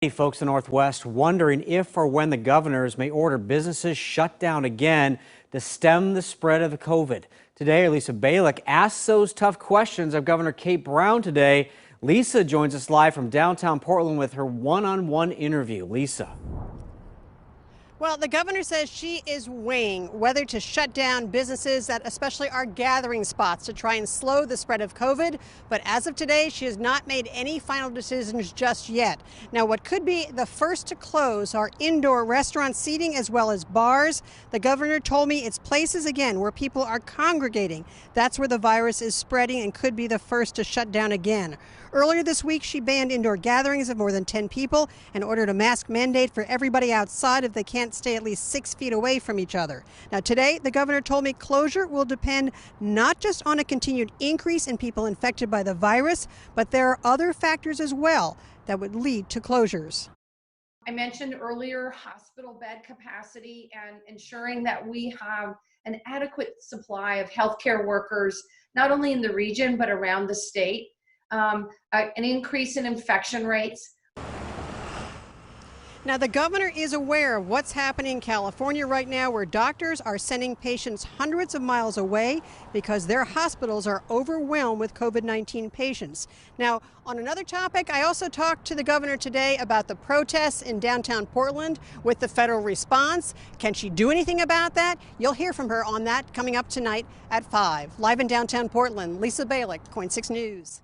Many folks in the Northwest wondering if or when the governors may order businesses shut down again to stem the spread of the COVID. Today, Lisa Balick asks those tough questions of Governor Kate Brown today. Lisa joins us live from downtown Portland with her one-on-one interview. Lisa. Well, the governor says she is weighing whether to shut down businesses that especially are gathering spots to try and slow the spread of COVID. But as of today, she has not made any final decisions just yet. Now, what could be the first to close are indoor restaurant seating as well as bars. The governor told me it's places, again, where people are congregating. That's where the virus is spreading and could be the first to shut down again. Earlier this week, she banned indoor gatherings of more than 10 people and ordered a mask mandate for everybody outside if they can't stay at least 6 feet away from each other. Now, today, the governor told me closure will depend not just on a continued increase in people infected by the virus, but there are other factors as well that would lead to closures. I mentioned earlier hospital bed capacity and ensuring that we have an adequate supply of healthcare workers, not only in the region, but around the state. An increase in infection rates. Now, the governor is aware of what's happening in California right now, where doctors are sending patients hundreds of miles away because their hospitals are overwhelmed with COVID-19 patients. Now, on another topic, I also talked to the governor today about the protests in downtown Portland with the federal response. Can she do anything about that? You'll hear from her on that coming up tonight at 5. Live in downtown Portland, Lisa Balick, KOIN 6 News.